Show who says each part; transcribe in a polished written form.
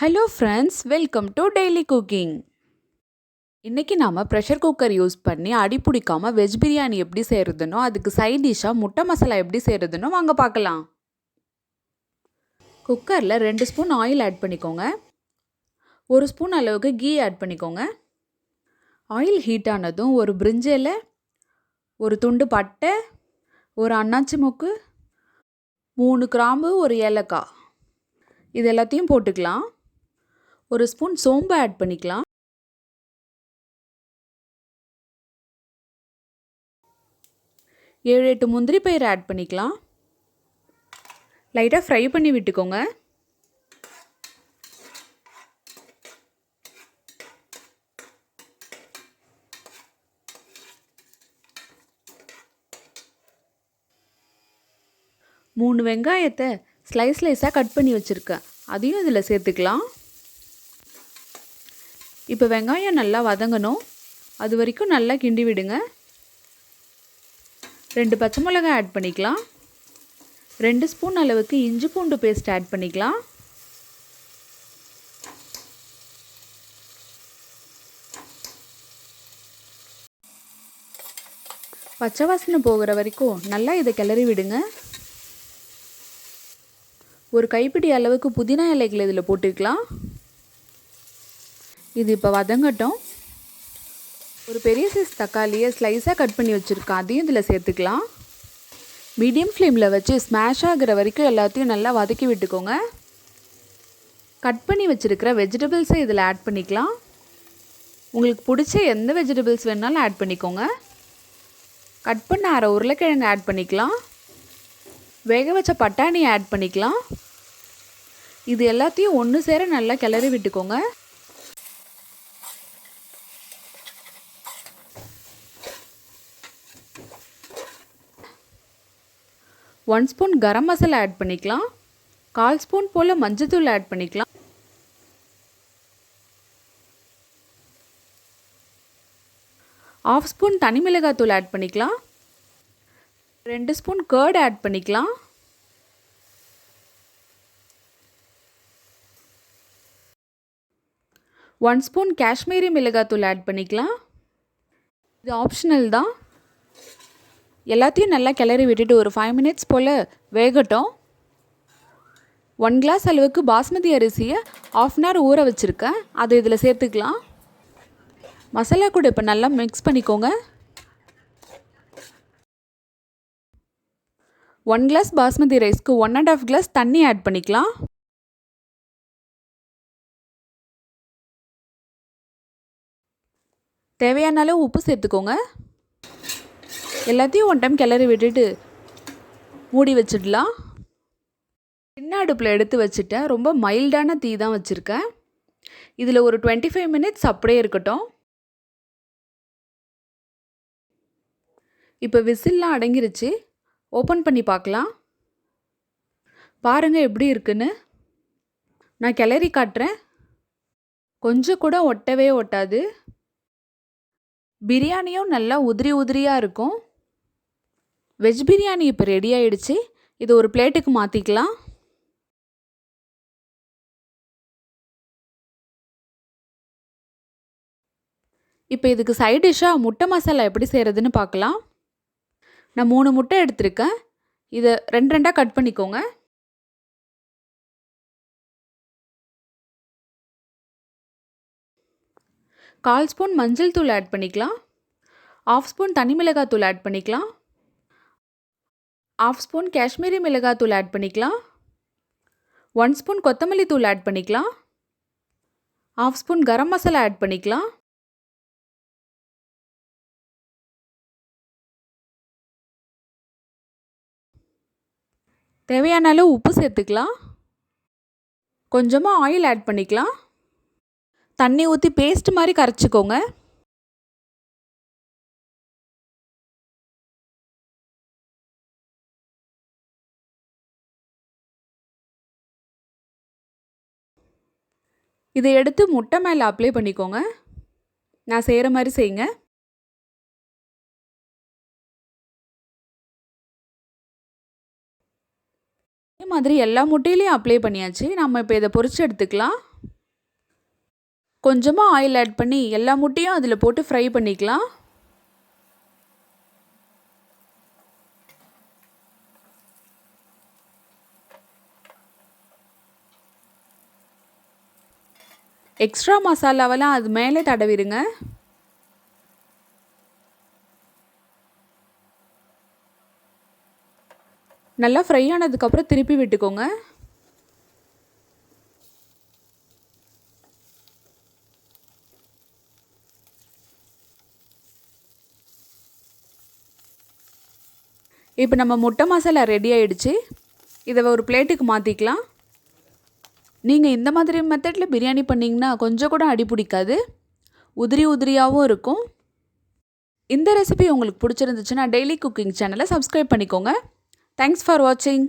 Speaker 1: Hello friends, welcome to daily cooking. இன்றைக்கி நாம் pressure cooker use பண்ணி அடி பிடிக்காமல் வெஜ் பிரியாணி எப்படி செய்கிறதுனோ அதுக்கு சைட் டிஷ்ஷாக முட்டை மசாலா எப்படி செய்கிறதுனோ வாங்க பார்க்கலாம். குக்கரில் 2 ஸ்பூன் ஆயில் ஆட் பண்ணிக்கோங்க. 1 ஸ்பூன் அளவுக்கு கீ ஆட் பண்ணிக்கோங்க. ஆயில் ஹீட் ஆனதும் ஒரு பிரிஞ்சி இலை, ஒரு துண்டு பட்டை, ஒரு அன்னாச்சி மொக்கு, 3 கிராம்பு, ஒரு ஏலக்காய், இது எல்லாத்தையும் போட்டுக்கலாம். ஒரு ஸ்பூன் சோம்பு ஆட் பண்ணிக்கலாம். ஏழு 8 முந்திரி பயிறு ஆட் பண்ணிக்கலாம். லைட்டாக ஃப்ரை பண்ணி விட்டுக்கோங்க. மூணு வெங்காயத்தை ஸ்லைஸாக கட் பண்ணி வச்சுருக்கேன், அதையும் இதில் சேர்த்துக்கலாம். இப்போ வெங்காயம் நல்லா வதங்கணும், அது வரைக்கும் நல்லா கிண்டி விடுங்க. 2 பச்சை மிளகாய் ஆட் பண்ணிக்கலாம். 2 ஸ்பூன் அளவுக்கு இஞ்சி பூண்டு பேஸ்ட் ஆட் பண்ணிக்கலாம். பச்சை வாசனை போகிற வரைக்கும் நல்லா இதை கிளறி விடுங்க. ஒரு கைப்பிடி அளவுக்கு புதினா இலைகள் இதில் போட்டுக்கலாம். இது இப்போ வதங்கட்டும். ஒரு பெரிய சைஸ் தக்காளியை ஸ்லைஸாக கட் பண்ணி வச்சுருக்கேன், அதையும் இதில் சேர்த்துக்கலாம். மீடியம் ஃப்ளேமில் வச்சு ஸ்மாஷ் ஆகிற வரைக்கும் எல்லாத்தையும் நல்லா வதக்கி விட்டுக்கோங்க. கட் பண்ணி வச்சுருக்கிற வெஜிடபிள்ஸை இதில் ஆட் பண்ணிக்கலாம். உங்களுக்கு பிடிச்ச எந்த வெஜிடபிள்ஸ் வேணாலும் ஆட் பண்ணிக்கோங்க. கட் பண்ண அரை உருளைக்கிழங்கு ஆட் பண்ணிக்கலாம். வேக வச்ச பட்டாணியை ஆட் பண்ணிக்கலாம். இது எல்லாத்தையும் ஒன்று சேர நல்லா கிளறி விட்டுக்கோங்க. One spoon garam masala add பண்ணிக்கலாம். 1/4 ஸ்பூன் போல் மஞ்சத்தூள் ஆட் பண்ணிக்கலாம். ½ ஸ்பூன் தனி மிளகாத்தூள் ஆட் பண்ணிக்கலாம். 2 ஸ்பூன் கர்ட் ஆட் பண்ணிக்கலாம். ஒன் ஸ்பூன் காஷ்மீரி மிளகாத்தூள் ஆட் பண்ணிக்கலாம். இது ஆப்ஷனல் தான். எல்லாத்தையும் நல்லா கிளறி விட்டுட்டு ஒரு 5 மினிட்ஸ் போல் வேகட்டும். 1 கிளாஸ் அளவுக்கு பாஸ்மதி அரிசியை 1/2 hour ஊற வச்சுருக்கேன், அதை இதில் சேர்த்துக்கலாம். மசாலா கூட இப்போ நல்லா மிக்ஸ் பண்ணிக்கோங்க. 1 கிளாஸ் பாஸ்மதி ரைஸ்க்கு 1½ கிளாஸ் தண்ணி ஆட் பண்ணிக்கலாம். தேவையான அளவு உப்பு சேர்த்துக்கோங்க. எல்லாத்தையும் ஒன் டைம் கிளறி விட்டுட்டு மூடி வச்சிடலாம். சின்ன அடுப்பில் எடுத்து வச்சுட்டேன், ரொம்ப மைல்டான தீ தான் வச்சுருக்கேன். இதில் ஒரு 25 மினிட்ஸ் அப்படியே இருக்கட்டும். இப்போ விசில்லாம் அடங்கிருச்சு, ஓப்பன் பண்ணி பார்க்கலாம். பாருங்கள் எப்படி இருக்குன்னு. நான் கிளறி காட்டுறேன். கொஞ்சம் கூட ஒட்டவே ஒட்டாது. பிரியாணியும் நல்லா உதிரியாக இருக்கும். வெஜ் பிரியாணி இப்போ ரெடி ஆகிடுச்சு. இது ஒரு பிளேட்டுக்கு மாற்றிக்கலாம். இப்போ இதுக்கு சைட் டிஷ்ஷாக முட்டை மசாலா எப்படி செய்கிறதுன்னு பார்க்கலாம். நான் 3 முட்டை எடுத்திருக்கேன், இதை 2 கட் பண்ணிக்கோங்க. கால் ஸ்பூன் மஞ்சள் தூள் ஆட் பண்ணிக்கலாம். ½ ஸ்பூன் தனி மிளகாய் தூள் ஆட் பண்ணிக்கலாம். ½ ஸ்பூன் காஷ்மீரி மிளகாய் தூள் ஆட் பண்ணிக்கலாம். 1 ஸ்பூன் கொத்தமல்லி தூள் ஆட் பண்ணிக்கலாம். ½ ஸ்பூன் கரம் மசாலா ஆட் பண்ணிக்கலாம். தேவையான அளவு உப்பு சேர்த்துக்கலாம். கொஞ்சமாக ஆயில் ஆட் பண்ணிக்கலாம். தண்ணி ஊற்றி பேஸ்ட் மாதிரி கரைச்சிக்கோங்க. இதை எடுத்து முட்டை மேலே அப்ளை பண்ணிக்கோங்க. நான் செய்கிற மாதிரி செய்யுங்க. இதே மாதிரி எல்லா முட்டையிலையும் அப்ளை பண்ணியாச்சு. நம்ம இப்போ இதை பொரிச்சு எடுத்துக்கலாம். கொஞ்சமாக ஆயில் ஆட் பண்ணி எல்லா முட்டையும் அதில் போட்டு ஃப்ரை பண்ணிக்கலாம். எக்ஸ்ட்ரா மசாலாவெல்லாம் அது மேலே தடவிடுங்க. நல்லா ஃப்ரை ஆனதுக்கப்புறம் திருப்பி விட்டுக்கோங்க. இப்போ நம்ம முட்டை மசாலா ரெடி ஆகிடுச்சு. இதை ஒரு பிளேட்டுக்கு மாற்றிக்கலாம். நீங்கள் இந்த மாதிரி மெத்தடில் பிரியாணி பண்ணிங்கன்னா கொஞ்சம் கூட அடி பிடிக்காது, உதிரி உதிரியாகவும் இருக்கும். இந்த ரெசிபி உங்களுக்கு பிடிச்சிருந்துச்சுன்னா டெய்லி குக்கிங் சேனலை சப்ஸ்கிரைப் பண்ணிக்கோங்க. தேங்க்ஸ் ஃபார் வாட்சிங்.